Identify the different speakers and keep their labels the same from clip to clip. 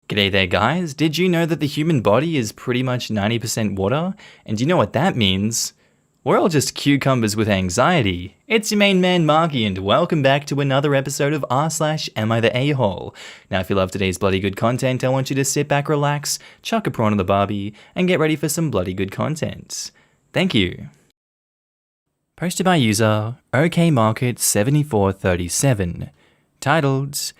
Speaker 1: G'day there guys, did you know that the human body is pretty much 90% water? And do you know what that means? We're all just cucumbers with anxiety. It's your main man Markee and welcome back to another episode of r/AmiTheA. Now if you love today's bloody good content, I want you to sit back, relax, chuck a prawn on the barbie, and get ready for some bloody good content. Thank you. Posted by user OKMarket7437, titled,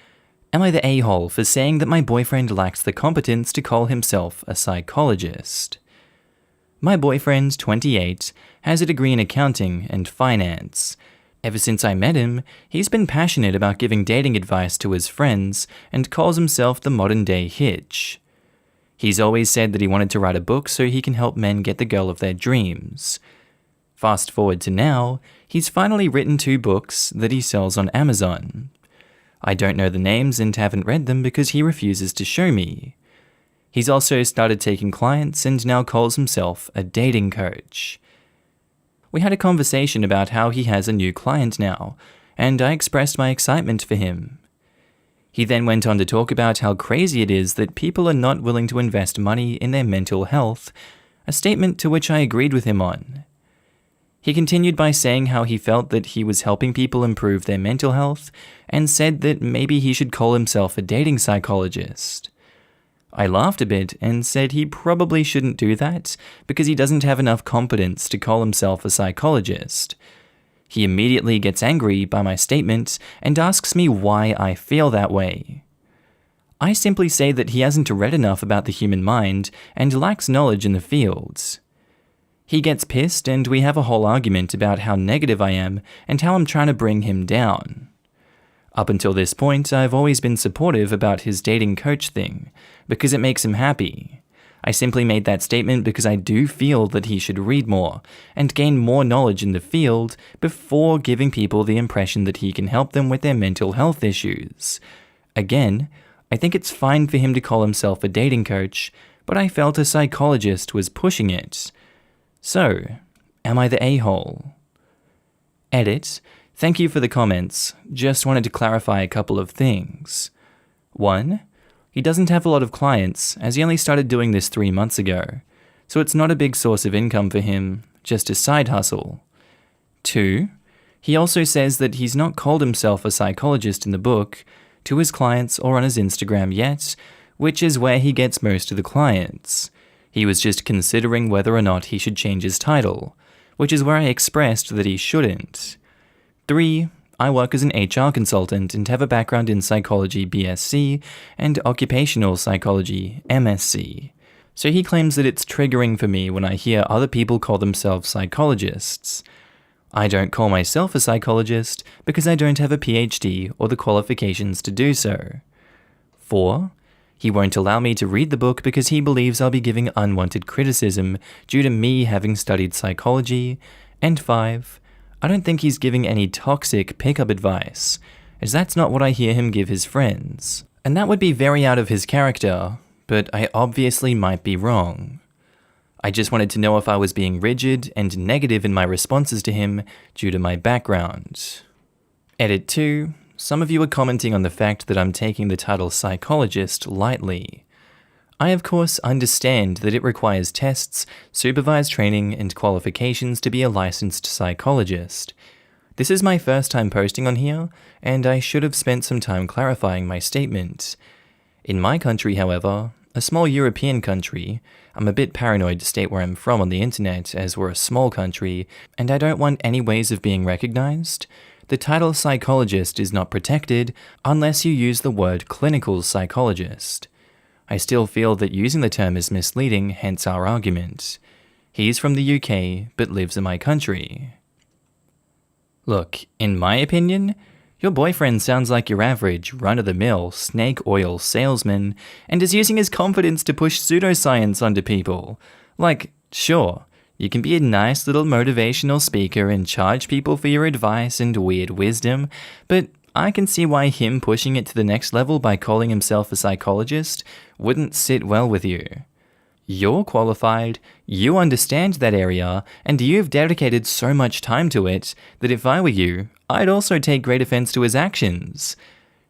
Speaker 1: Am I the a-hole for saying that my boyfriend lacks the competence to call himself a psychologist? My boyfriend, 28, has a degree in accounting and finance. Ever since I met him, he's been passionate about giving dating advice to his friends and calls himself the modern-day Hitch. He's always said that he wanted to write a book so he can help men get the girl of their dreams. Fast forward to now, he's finally written 2 books that he sells on Amazon. I don't know the names and haven't read them because he refuses to show me. He's also started taking clients and now calls himself a dating coach. We had a conversation about how he has a new client now, and I expressed my excitement for him. He then went on to talk about how crazy it is that people are not willing to invest money in their mental health, a statement to which I agreed with him on. He continued by saying how he felt that he was helping people improve their mental health and said that maybe he should call himself a dating psychologist. I laughed a bit and said he probably shouldn't do that because he doesn't have enough competence to call himself a psychologist. He immediately gets angry by my statement and asks me why I feel that way. I simply say that he hasn't read enough about the human mind and lacks knowledge in the field. He gets pissed and we have a whole argument about how negative I am and how I'm trying to bring him down. Up until this point, I've always been supportive about his dating coach thing, because it makes him happy. I simply made that statement because I do feel that he should read more and gain more knowledge in the field before giving people the impression that he can help them with their mental health issues. Again, I think it's fine for him to call himself a dating coach, but I felt a psychologist was pushing it. So, am I the a-hole? Edit. Thank you for the comments. Just wanted to clarify a couple of things. 1. He doesn't have a lot of clients, as he only started doing this 3 months ago, so it's not a big source of income for him, just a side hustle. 2. He also says that he's not called himself a psychologist in the book, to his clients or on his Instagram yet, which is where he gets most of the clients. He was just considering whether or not he should change his title, which is where I expressed that he shouldn't. 3. I work as an HR consultant and have a background in psychology BSc and occupational psychology MSc. So he claims that it's triggering for me when I hear other people call themselves psychologists. I don't call myself a psychologist because I don't have a PhD or the qualifications to do so. 4. He won't allow me to read the book because he believes I'll be giving unwanted criticism due to me having studied psychology. And 5. I don't think he's giving any toxic pickup advice, as that's not what I hear him give his friends. And that would be very out of his character, but I obviously might be wrong. I just wanted to know if I was being rigid and negative in my responses to him due to my background. Edit 2. Some of you are commenting on the fact that I'm taking the title psychologist lightly. I of course understand that it requires tests, supervised training, and qualifications to be a licensed psychologist. This is my first time posting on here, and I should have spent some time clarifying my statement. In my country, however, a small European country, I'm a bit paranoid to state where I'm from on the internet as we're a small country, and I don't want any ways of being recognized. The title psychologist is not protected unless you use the word clinical psychologist. I still feel that using the term is misleading, hence our argument. He's from the UK, but lives in my country. Look, in my opinion, your boyfriend sounds like your average, run-of-the-mill, snake oil salesman and is using his confidence to push pseudoscience onto people. Like, sure, you can be a nice little motivational speaker and charge people for your advice and weird wisdom, but I can see why him pushing it to the next level by calling himself a psychologist wouldn't sit well with you. You're qualified, you understand that area, and you've dedicated so much time to it that if I were you, I'd also take great offense to his actions.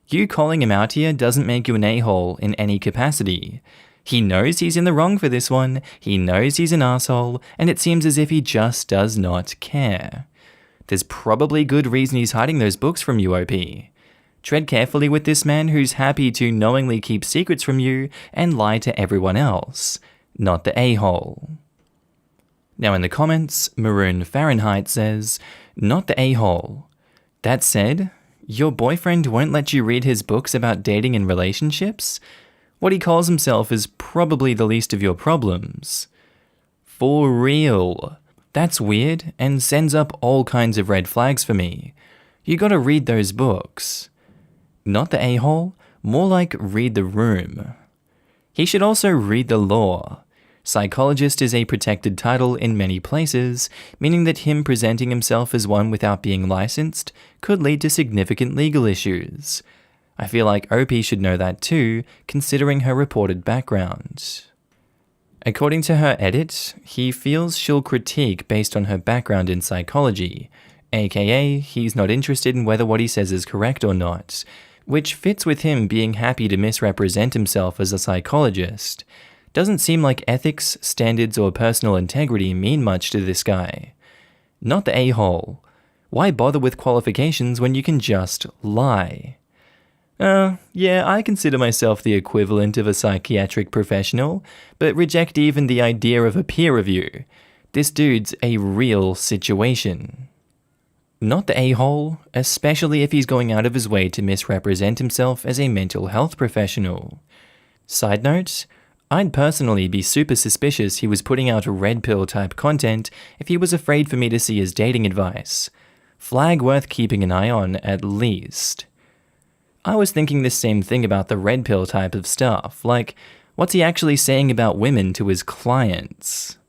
Speaker 1: You calling him out here doesn't make you an a-hole in any capacity. He knows he's in the wrong for this one, he knows he's an asshole, and it seems as if he just does not care. There's probably good reason he's hiding those books from you, OP. Tread carefully with this man who's happy to knowingly keep secrets from you and lie to everyone else, not the a-hole. Now in the comments, Maroon Fahrenheit says, not the a-hole. That said, your boyfriend won't let you read his books about dating and relationships? What he calls himself is probably the least of your problems. For real. That's weird and sends up all kinds of red flags for me. You gotta read those books. Not the a-hole, more like read the room. He should also read the law. Psychologist is a protected title in many places, meaning that him presenting himself as one without being licensed could lead to significant legal issues. I feel like OP should know that too, considering her reported background. According to her edit, he feels she'll critique based on her background in psychology, aka he's not interested in whether what he says is correct or not, which fits with him being happy to misrepresent himself as a psychologist. Doesn't seem like ethics, standards, or personal integrity mean much to this guy. Not the a-hole. Why bother with qualifications when you can just lie? Yeah, I consider myself the equivalent of a psychiatric professional, but reject even the idea of a peer review. This dude's a real situation. Not the a-hole, especially if he's going out of his way to misrepresent himself as a mental health professional. Side note, I'd personally be super suspicious he was putting out red pill type content if he was afraid for me to see his dating advice. Flag worth keeping an eye on at least. I was thinking the same thing about the red pill type of stuff, like, what's he actually saying about women to his clients?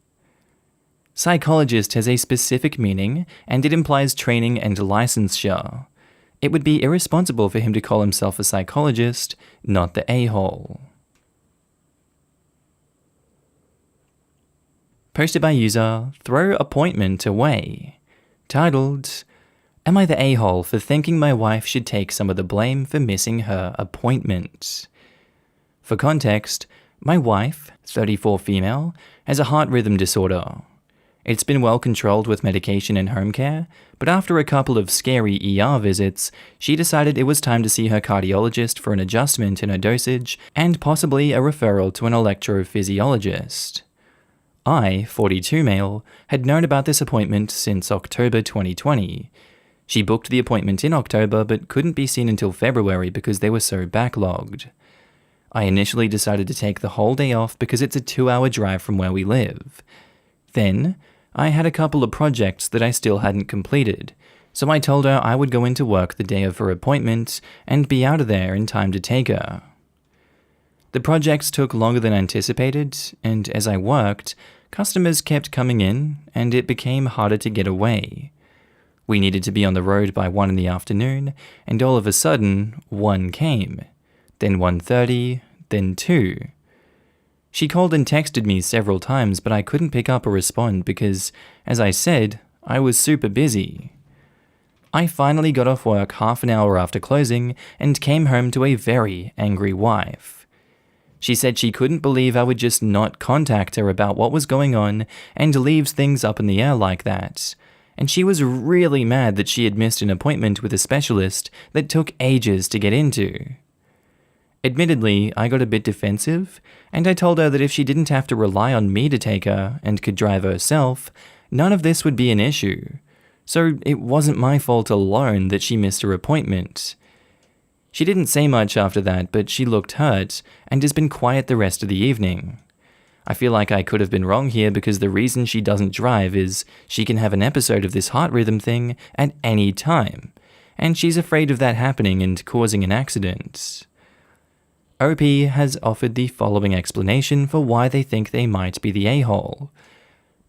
Speaker 1: Psychologist has a specific meaning, and it implies training and licensure. It would be irresponsible for him to call himself a psychologist, not the a-hole. Posted by user Throw Appointment Away. Titled, Am I the a-hole for thinking my wife should take some of the blame for missing her appointment? For context, my wife, 34 female, has a heart rhythm disorder. It's been well controlled with medication and home care, but after a couple of scary ER visits, she decided it was time to see her cardiologist for an adjustment in her dosage and possibly a referral to an electrophysiologist. I, 42 male, had known about this appointment since October 2020. She booked the appointment in October but couldn't be seen until February because they were so backlogged. I initially decided to take the whole day off because it's a 2-hour drive from where we live. Then, I had a couple of projects that I still hadn't completed, so I told her I would go into work the day of her appointment and be out of there in time to take her. The projects took longer than anticipated, and as I worked, customers kept coming in, and it became harder to get away. We needed to be on the road by 1 in the afternoon, and all of a sudden, 1 came, then 1:30, then 2. She called and texted me several times, but I couldn't pick up or respond because, as I said, I was super busy. I finally got off work half an hour after closing and came home to a very angry wife. She said she couldn't believe I would just not contact her about what was going on and leaves things up in the air like that. And she was really mad that she had missed an appointment with a specialist that took ages to get into. Admittedly, I got a bit defensive, and I told her that if she didn't have to rely on me to take her and could drive herself, none of this would be an issue. So it wasn't my fault alone that she missed her appointment. She didn't say much after that, but she looked hurt and has been quiet the rest of the evening. I feel like I could have been wrong here because the reason she doesn't drive is she can have an episode of this heart rhythm thing at any time, and she's afraid of that happening and causing an accident. OP has offered the following explanation for why they think they might be the a-hole.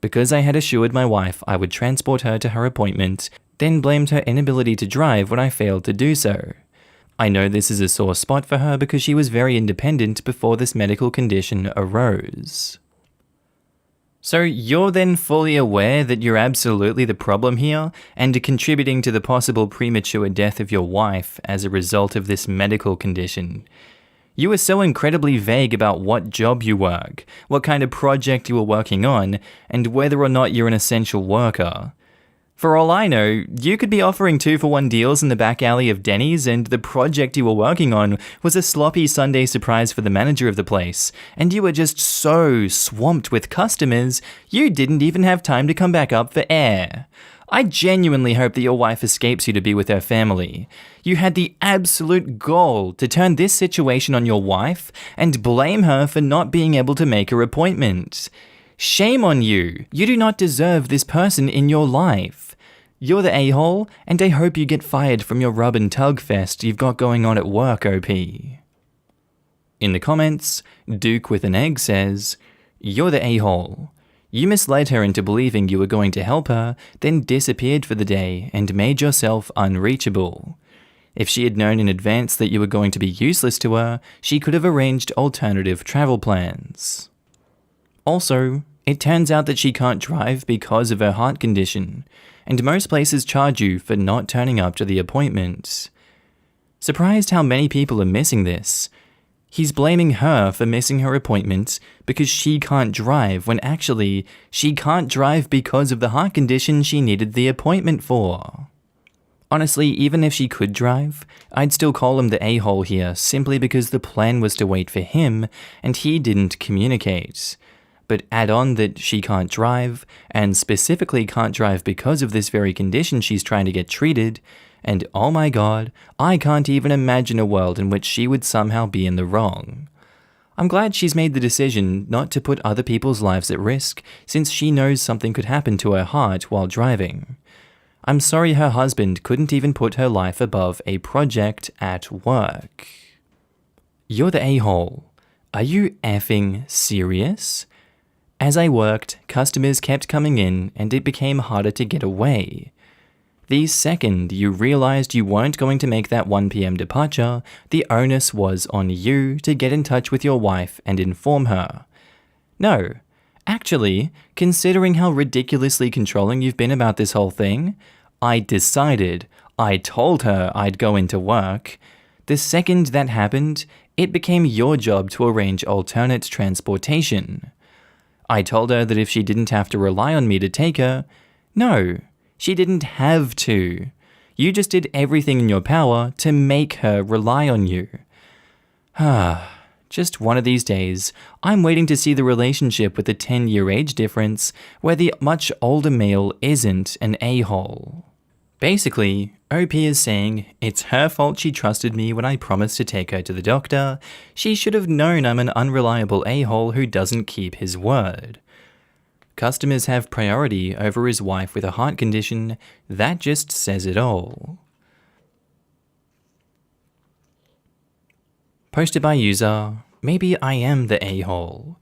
Speaker 1: Because I had assured my wife I would transport her to her appointment, then blamed her inability to drive when I failed to do so. I know this is a sore spot for her because she was very independent before this medical condition arose. So you're then fully aware that you're absolutely the problem here and are contributing to the possible premature death of your wife as a result of this medical condition. You were so incredibly vague about what job you work, what kind of project you were working on, and whether or not you're an essential worker. For all I know, you could be offering 2-for-1 deals in the back alley of Denny's, and the project you were working on was a sloppy Sunday surprise for the manager of the place, and you were just so swamped with customers, you didn't even have time to come back up for air. I genuinely hope that your wife escapes you to be with her family. You had the absolute gall to turn this situation on your wife and blame her for not being able to make her appointment. Shame on you. You do not deserve this person in your life. You're the a-hole, and I hope you get fired from your rub and tug fest you've got going on at work, OP. In the comments, Duke with an egg says, "You're the a-hole. You misled her into believing you were going to help her, then disappeared for the day and made yourself unreachable. If she had known in advance that you were going to be useless to her, she could have arranged alternative travel plans. Also, it turns out that she can't drive because of her heart condition, and most places charge you for not turning up to the appointment. Surprised how many people are missing this. He's blaming her for missing her appointment because she can't drive, when actually, she can't drive because of the heart condition she needed the appointment for. Honestly, even if she could drive, I'd still call him the a-hole here simply because the plan was to wait for him and he didn't communicate. But add on that she can't drive, and specifically can't drive because of this very condition she's trying to get treated, and oh my god, I can't even imagine a world in which she would somehow be in the wrong. I'm glad she's made the decision not to put other people's lives at risk, since she knows something could happen to her heart while driving. I'm sorry her husband couldn't even put her life above a project at work." You're the a-hole. Are you effing serious? As I worked, customers kept coming in and it became harder to get away. The second you realized you weren't going to make that 1 p.m. departure, the onus was on you to get in touch with your wife and inform her. No, actually, considering how ridiculously controlling you've been about this whole thing, I told her I'd go into work. The second that happened, it became your job to arrange alternate transportation. I told her that if she didn't have to rely on me to take her, no, she didn't have to. You just did everything in your power to make her rely on you. Just one of these days, I'm waiting to see the relationship with the 10-year age difference where the much older male isn't an a-hole. Basically, OP is saying it's her fault she trusted me when I promised to take her to the doctor. She should have known I'm an unreliable a-hole who doesn't keep his word. Customers have priority over his wife with a heart condition. That just says it all. Posted by user, Maybe I Am the A-hole.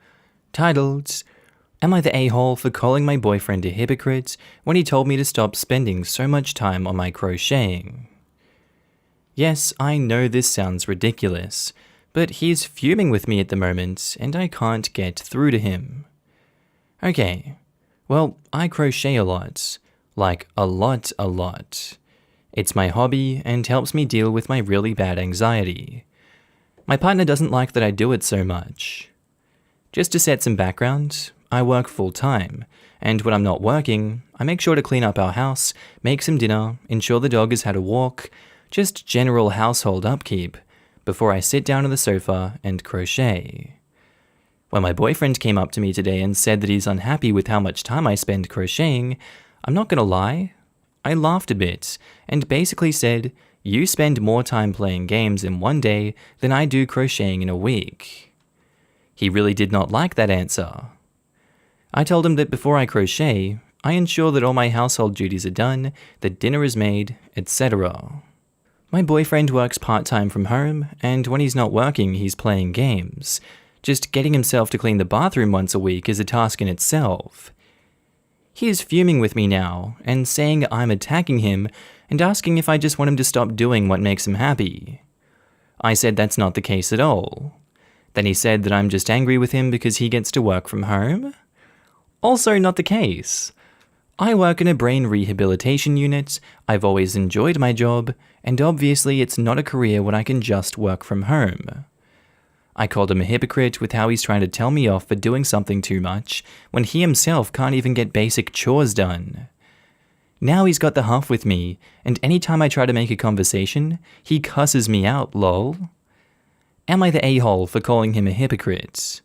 Speaker 1: Titled, Am I the a-hole for calling my boyfriend a hypocrite when he told me to stop spending so much time on my crocheting? Yes, I know this sounds ridiculous, but he's fuming with me at the moment and I can't get through to him. Okay, well, I crochet a lot. Like a lot. It's my hobby and helps me deal with my really bad anxiety. My partner doesn't like that I do it so much. Just to set some background, I work full-time, and when I'm not working, I make sure to clean up our house, make some dinner, ensure the dog has had a walk, just general household upkeep, before I sit down on the sofa and crochet. When my boyfriend came up to me today and said that he's unhappy with how much time I spend crocheting, I'm not gonna lie, I laughed a bit, and basically said, "You spend more time playing games in one day than I do crocheting in a week." He really did not like that answer. I told him that before I crochet, I ensure that all my household duties are done, that dinner is made, etc. My boyfriend works part-time from home, and when he's not working, he's playing games. Just getting himself to clean the bathroom once a week is a task in itself. He is fuming with me now, and saying I'm attacking him, and asking if I just want him to stop doing what makes him happy. I said that's not the case at all. Then he said that I'm just angry with him because he gets to work from home. Also not the case. I work in a brain rehabilitation unit, I've always enjoyed my job, and obviously it's not a career when I can just work from home. I called him a hypocrite with how he's trying to tell me off for doing something too much when he himself can't even get basic chores done. Now he's got the huff with me, and anytime I try to make a conversation, he cusses me out, lol. Am I the a-hole for calling him a hypocrite?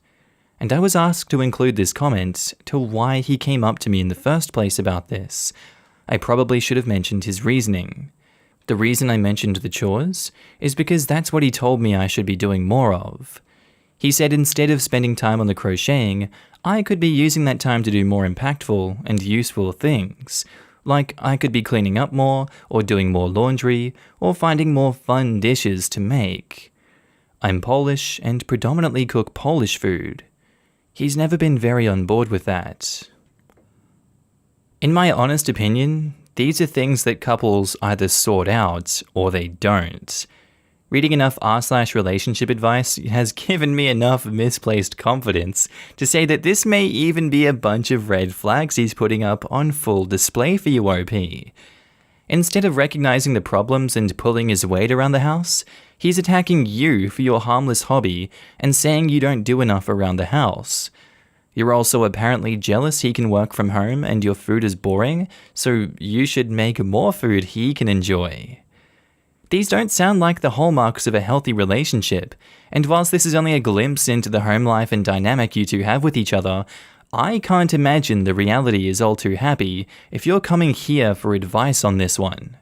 Speaker 1: And I was asked to include this comment to why he came up to me in the first place about this. I probably should have mentioned his reasoning. The reason I mentioned the chores is because that's what he told me I should be doing more of. He said instead of spending time on the crocheting, I could be using that time to do more impactful and useful things. Like I could be cleaning up more, or doing more laundry, or finding more fun dishes to make. I'm Polish and predominantly cook Polish food. He's never been very on board with that. In my honest opinion, these are things that couples either sort out or they don't. Reading enough r/relationship advice has given me enough misplaced confidence to say that this may even be a bunch of red flags he's putting up on full display for you, OP. Instead of recognizing the problems and pulling his weight around the house, he's attacking you for your harmless hobby and saying you don't do enough around the house. You're also apparently jealous he can work from home and your food is boring, so you should make more food he can enjoy. These don't sound like the hallmarks of a healthy relationship, and whilst this is only a glimpse into the home life and dynamic you two have with each other, I can't imagine the reality is all too happy if you're coming here for advice on this one.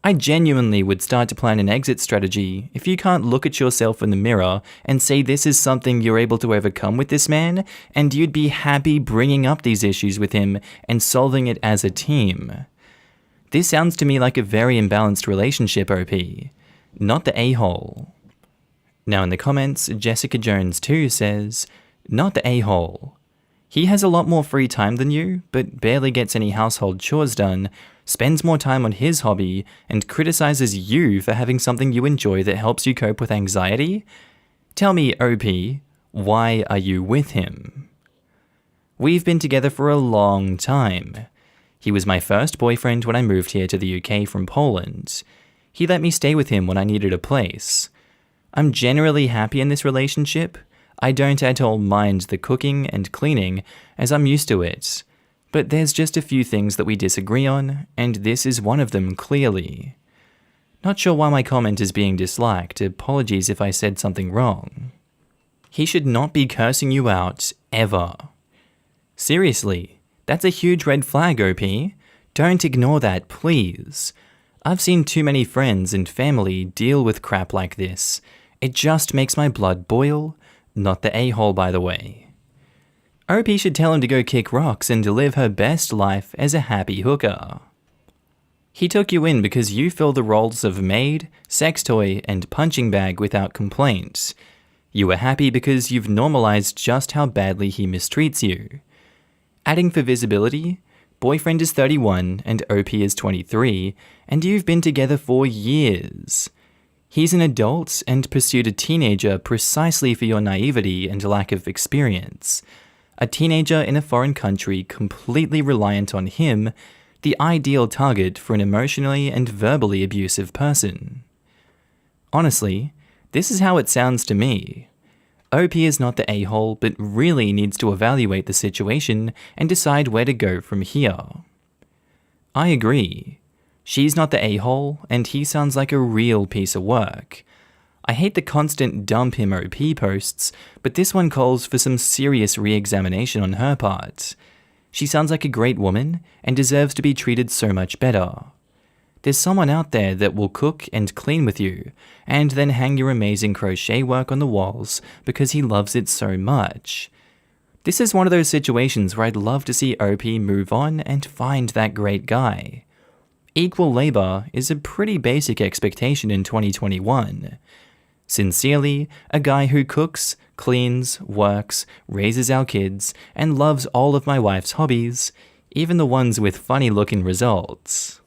Speaker 1: I genuinely would start to plan an exit strategy if you can't look at yourself in the mirror and say this is something you're able to overcome with this man, and you'd be happy bringing up these issues with him and solving it as a team. This sounds to me like a very imbalanced relationship, OP, not the a-hole. Now in the comments, Jessica Jones 2 says, not the a-hole. He has a lot more free time than you, but barely gets any household chores done, spends more time on his hobby, and criticizes you for having something you enjoy that helps you cope with anxiety? Tell me, OP, why are you with him? We've been together for a long time. He was my first boyfriend when I moved here to the UK from Poland. He let me stay with him when I needed a place. I'm generally happy in this relationship. I don't at all mind the cooking and cleaning, as I'm used to it. But there's just a few things that we disagree on, and this is one of them clearly. Not sure why my comment is being disliked, apologies if I said something wrong. He should not be cursing you out, ever. Seriously, that's a huge red flag, OP. Don't ignore that, please. I've seen too many friends and family deal with crap like this. It just makes my blood boil. Not the a-hole, by the way. OP should tell him to go kick rocks and to live her best life as a happy hooker. He took you in because you fill the roles of maid, sex toy, and punching bag without complaints. You were happy because you've normalized just how badly he mistreats you. Adding for visibility, boyfriend is 31 and OP is 23, and you've been together for years. He's an adult and pursued a teenager precisely for your naivety and lack of experience. A teenager in a foreign country completely reliant on him, the ideal target for an emotionally and verbally abusive person. Honestly, this is how it sounds to me. OP is not the a-hole, but really needs to evaluate the situation and decide where to go from here. I agree. She's not the a-hole, and he sounds like a real piece of work. I hate the constant dump him OP posts, but this one calls for some serious re-examination on her part. She sounds like a great woman, and deserves to be treated so much better. There's someone out there that will cook and clean with you, and then hang your amazing crochet work on the walls because he loves it so much. This is one of those situations where I'd love to see OP move on and find that great guy. Equal labor is a pretty basic expectation in 2021. Sincerely, a guy who cooks, cleans, works, raises our kids, and loves all of my wife's hobbies, even the ones with funny-looking results.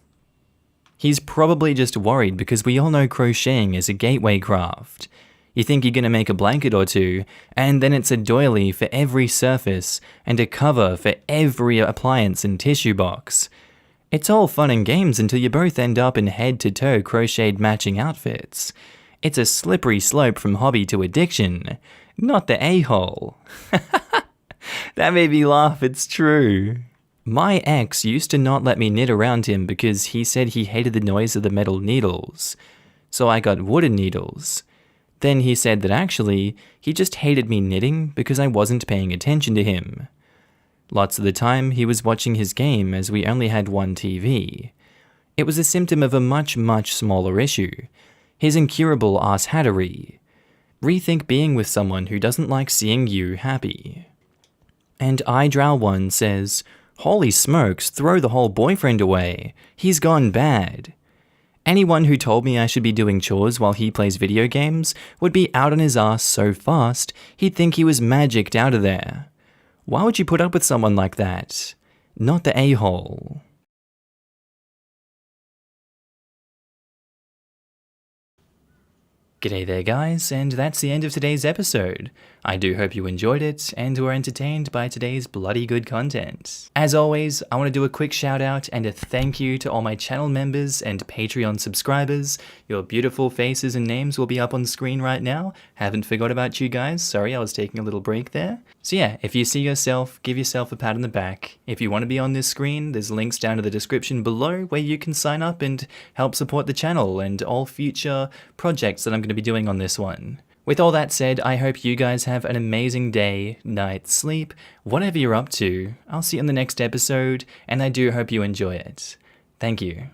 Speaker 1: He's probably just worried because we all know crocheting is a gateway craft. You think you're gonna make a blanket or two, and then it's a doily for every surface and a cover for every appliance and tissue box. It's all fun and games until you both end up in head-to-toe crocheted matching outfits. It's a slippery slope from hobby to addiction, not the a-hole. That made me laugh, it's true. My ex used to not let me knit around him because he said he hated the noise of the metal needles. So I got wooden needles. Then he said that actually, he just hated me knitting because I wasn't paying attention to him. Lots of the time, he was watching his game as we only had one TV. It was a symptom of a much, much smaller issue. His incurable arsehattery. Rethink being with someone who doesn't like seeing you happy. And iDrow1 says, "Holy smokes, throw the whole boyfriend away. He's gone bad." Anyone who told me I should be doing chores while he plays video games would be out on his ass so fast, he'd think he was magicked out of there. Why would you put up with someone like that? Not the a-hole. G'day there guys, and that's the end of today's episode. I do hope you enjoyed it and were entertained by today's bloody good content. As always, I want to do a quick shout out and a thank you to all my channel members and Patreon subscribers. Your beautiful faces and names will be up on screen right now. Haven't forgot about you guys, sorry I was taking a little break there. So yeah, if you see yourself, give yourself a pat on the back. If you want to be on this screen, there's links down in the description below where you can sign up and help support the channel and all future projects that I'm going to be doing on this one. With all that said, I hope you guys have an amazing day, night, sleep, whatever you're up to. I'll see you in the next episode, and I do hope you enjoy it. Thank you.